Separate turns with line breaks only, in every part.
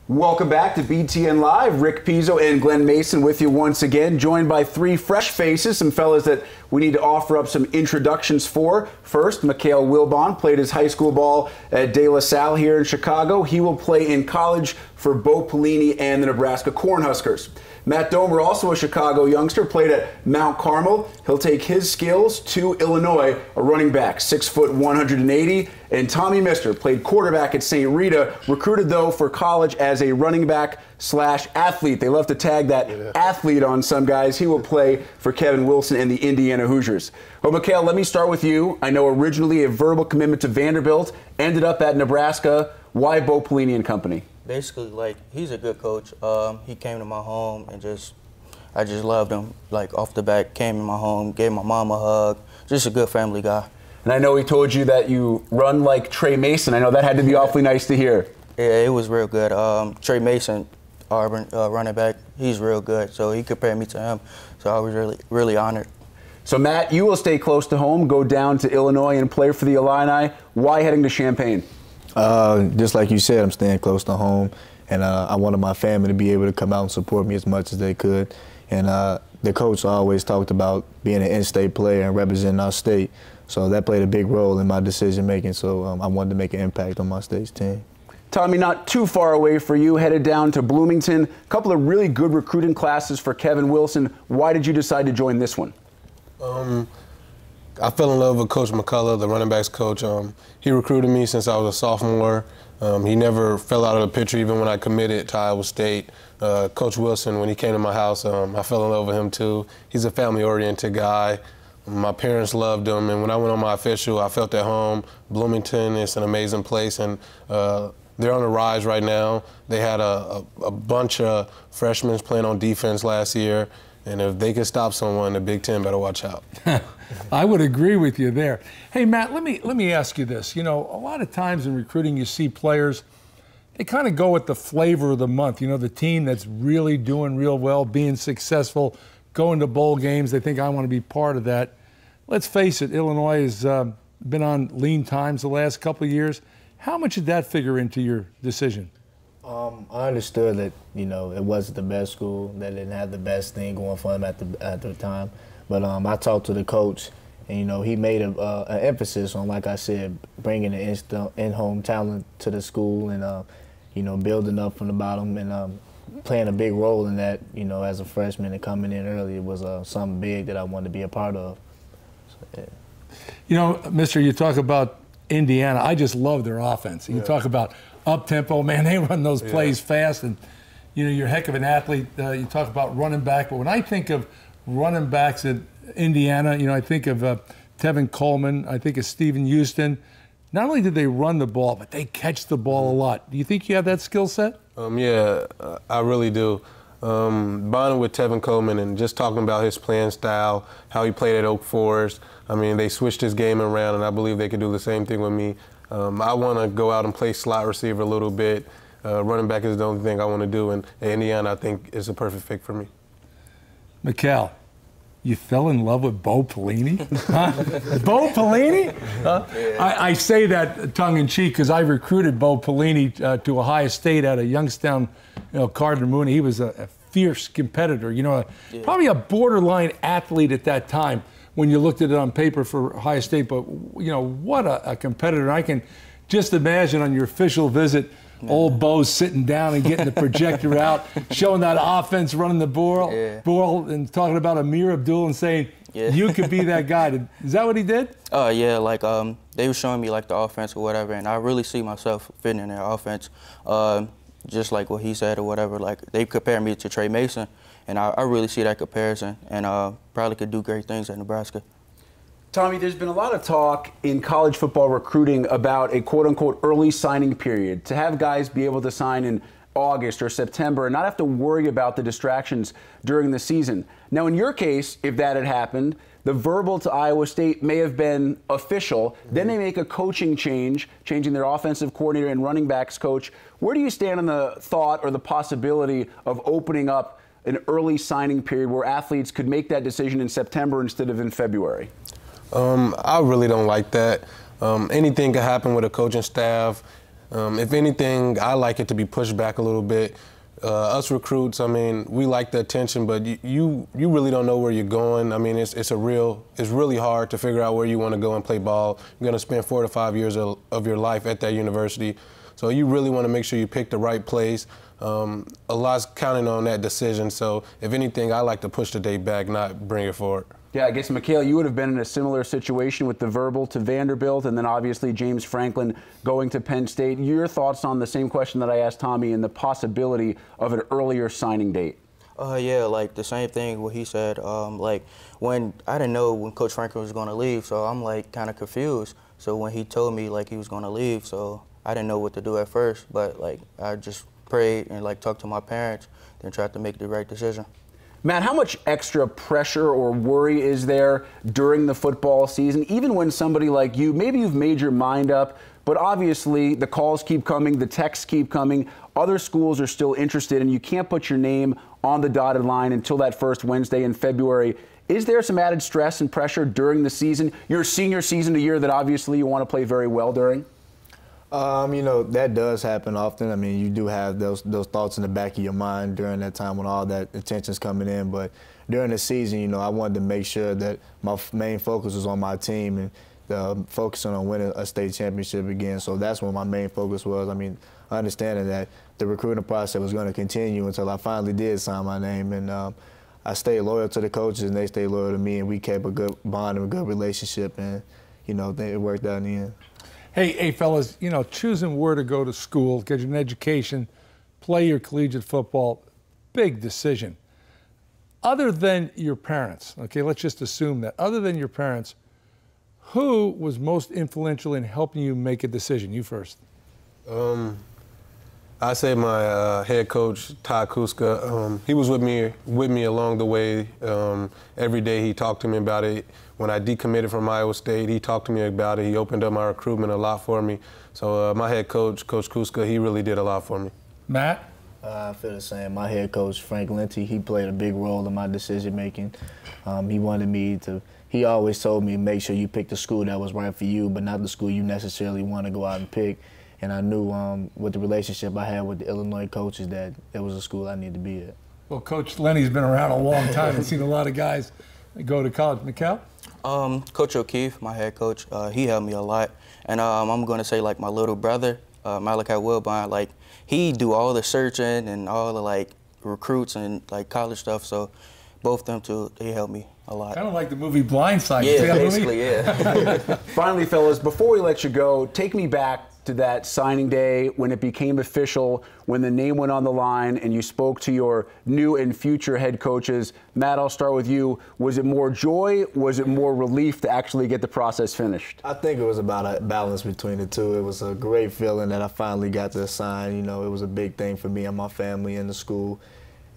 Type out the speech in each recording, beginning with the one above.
Welcome back to BTN Live. Rick Pizzo and Glen Mason with you once again, joined by three fresh faces, some fellas that we need to offer up some introductions for. First, Mikale Wilbon played his high school ball at De La Salle here in Chicago. He will play in college for Bo Pelini and the Nebraska Cornhuskers. Matt Domer, also a Chicago youngster, played at Mount Carmel. He'll take his skills to Illinois, a running back, 6 foot 180. And Tommy Mister played quarterback at St. Rita, recruited though for college as a running back / athlete. They love to tag that athlete on some guys. He will play for Kevin Wilson and the Indiana Hoosiers. Well, Mikale, let me start with you. I know originally a verbal commitment to Vanderbilt, ended up at Nebraska. Why Bo Pelini and company?
Basically, like, he's a good coach. He came to my home and I just loved him. Like, off the bat, came to my home, gave my mom a hug. Just a good family guy.
And I know he told you that you run like Trey Mason. I know that had to be awfully nice to hear.
Yeah, it was real good. Trey Mason, Auburn running back, he's real good. So he compared me to him. So I was really honored.
So Matt, you will stay close to home, go down to Illinois and play for the Illini. Why heading to Champaign?
Just like you said, I'm staying close to home, and I wanted my family to be able to come out and support me as much as they could. And the coach always talked about being an in-state player and representing our state, so that played a big role in my decision-making, so I wanted to make an impact on my state's team.
Tommy, not too far away for you, headed down to Bloomington. A couple of really good recruiting classes for Kevin Wilson. Why did you decide to join this one?
I fell in love with Coach McCullough, the running backs coach. He recruited me since I was a sophomore. He never fell out of the picture even when I committed to Iowa State. Coach Wilson, when he came to my house, I fell in love with him too. He's a family-oriented guy. My parents loved him, and when I went on my official, I felt at home. Bloomington is an amazing place, and they're on the rise right now. They had a bunch of freshmen playing on defense last year, and if they can stop someone, the Big Ten better watch out.
I would agree with you there. Hey, Matt, let me ask you this. You know, a lot of times in recruiting you see players, they kind of go with the flavor of the month. You know, the team that's really doing real well, being successful, going to bowl games, they think I want to be part of that. Let's face it, Illinois has been on lean times the last couple of years. How much did that figure into your decision?
I understood that, you know, it wasn't the best school, that it didn't have the best thing going for them at the time. But I talked to the coach, and, you know, he made an emphasis on, like I said, bringing the in-home talent to the school and, you know, building up from the bottom and playing a big role in that, you know, as a freshman and coming in early was something big that I wanted to be a part of. So, yeah.
You know, Mister, you talk about Indiana. I just love their offense. You talk about up-tempo, man, they run those plays fast, and, you know, you're a heck of an athlete. You talk about running back, but when I think of running backs at Indiana, you know, I think of Tevin Coleman, I think of Stephen Houston. Not only did they run the ball, but they catch the ball a lot. Do you think you have that skill set?
Yeah, I really do. Bonding with Tevin Coleman and just talking about his playing style, how he played at Oak Forest. I mean, they switched his game around, and I believe they could do the same thing with me. I want to go out and play slot receiver a little bit. Running back is the only thing I want to do, and Indiana, I think, is a perfect fit for me.
Mikale, you fell in love with Bo Pelini? Huh? Bo Pelini? I say that tongue-in-cheek because I recruited Bo Pelini to Ohio State out of Youngstown, you know, Cardinal Mooney. He was a fierce competitor, you know, probably a borderline athlete at that time when you looked at it on paper for Ohio State. But, you know, what a competitor. I can just imagine on your official visit, old Bo's sitting down and getting the projector out, showing that offense running the ball and talking about Amir Abdul and saying, you could be that guy. Is that what he did?
Yeah, like they were showing me like the offense or whatever, and I really see myself fitting in their offense, just like what he said or whatever. Like, they compared me to Trey Mason, and I really see that comparison, and probably could do great things at Nebraska.
Tommy, there's been a lot of talk in college football recruiting about a quote-unquote early signing period, to have guys be able to sign in August or September and not have to worry about the distractions during the season. Now, in your case, if that had happened, the verbal to Iowa State may have been official. Then they make a coaching change, changing their offensive coordinator and running backs coach. Where do you stand on the thought or the possibility of opening up an early signing period where athletes could make that decision in September instead of in February?
I really don't like that. Anything can happen with a coaching staff. If anything, I like it to be pushed back a little bit. Us recruits, I mean, we like the attention, but you really don't know where you're going. I mean, it's really hard to figure out where you want to go and play ball. You're going to spend 4 to 5 years of your life at that university. So you really want to make sure you pick the right place. A lot's counting on that decision. So if anything, I like to push the date back, not bring it forward.
Yeah, I guess, Mikale, you would have been in a similar situation with the verbal to Vanderbilt and then obviously James Franklin going to Penn State. Your thoughts on the same question that I asked Tommy and the possibility of an earlier signing date?
Yeah, like the same thing what he said. Like when I didn't know when Coach Franklin was going to leave, so I'm like kind of confused. So when he told me like he was going to leave, so I didn't know what to do at first, but like I just prayed and like talked to my parents, then tried to make the right decision.
Matt, how much extra pressure or worry is there during the football season, even when somebody like you, maybe you've made your mind up, but obviously the calls keep coming, the texts keep coming, other schools are still interested, and you can't put your name on the dotted line until that first Wednesday in February. Is there some added stress and pressure during the season, your senior season, a year that obviously you want to play very well during?
You know, that does happen often. I mean, you do have those thoughts in the back of your mind during that time when all that attention's coming in. But during the season, you know, I wanted to make sure that my main focus was on my team and focusing on winning a state championship again. So that's what my main focus was. I mean, understanding that the recruiting process was going to continue until I finally did sign my name. And I stayed loyal to the coaches and they stayed loyal to me, and we kept a good bond and a good relationship. And, you know, it worked out in the end.
Hey, fellas, you know, choosing where to go to school, get an education, play your collegiate football, big decision. Other than your parents, okay, let's just assume that. Other than your parents, who was most influential in helping you make a decision? You first.
I say my head coach, Todd Kuska. He was with me along the way. Every day he talked to me about it. When I decommitted from Iowa State, he talked to me about it. He opened up my recruitment a lot for me. So my head coach, Coach Kuska, he really did a lot for me.
Matt?
I feel the same. My head coach, Frank Linty, he played a big role in my decision making. He wanted me to. He always told me, make sure you pick the school that was right for you, but not the school you necessarily want to go out and pick. And I knew with the relationship I had with the Illinois coaches that it was a school I needed to be at.
Well, Coach Lenny's been around a long time and seen a lot of guys go to college. Mikale?
Coach O'Keefe, my head coach, he helped me a lot. And I'm going to say, like, my little brother, Mikale Wilbon, like, he do all the searching and all the, like, recruits and, like, college stuff. So both them two, they helped me a lot.
Kind of like the movie Blindside.
Yeah, basically, yeah.
Finally, fellas, before we let you go, take me back to that signing day when it became official, when the name went on the line and you spoke to your new and future head coaches. Matt, I'll start with you. Was it more joy? Was it more relief to actually get the process finished?
I think it was about a balance between the two. It was a great feeling that I finally got to sign. You know, it was a big thing for me and my family and the school.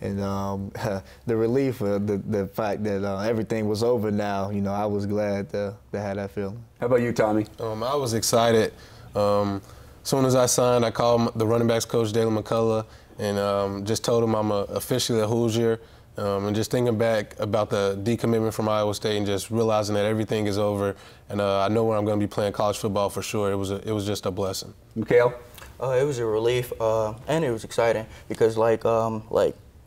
And the relief of the fact that everything was over now, you know, I was glad to have that feeling.
How about you, Tommy?
I was excited. As soon as I signed, I called the running backs coach, Dalen McCullough, and just told him I'm officially a Hoosier. And just thinking back about the decommitment from Iowa State and just realizing that everything is over, and I know where I'm going to be playing college football for sure. It was just a blessing.
Mikale?
It was a relief, and it was exciting because, like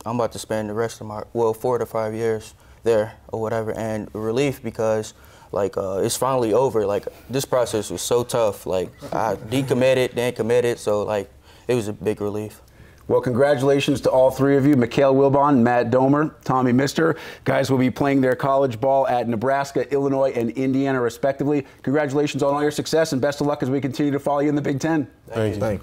I'm about to spend the rest of my 4 to 5 years there or whatever, and relief because, like, it's finally over. Like, this process was so tough. Like, I decommitted, then committed, so, like, it was a big relief.
Well, congratulations to all three of you, Mikale Wilbon, Matt Domer, Tommy Mister. Guys will be playing their college ball at Nebraska, Illinois, and Indiana, respectively. Congratulations on all your success, and best of luck as we continue to follow you in the Big Ten.
Thank you.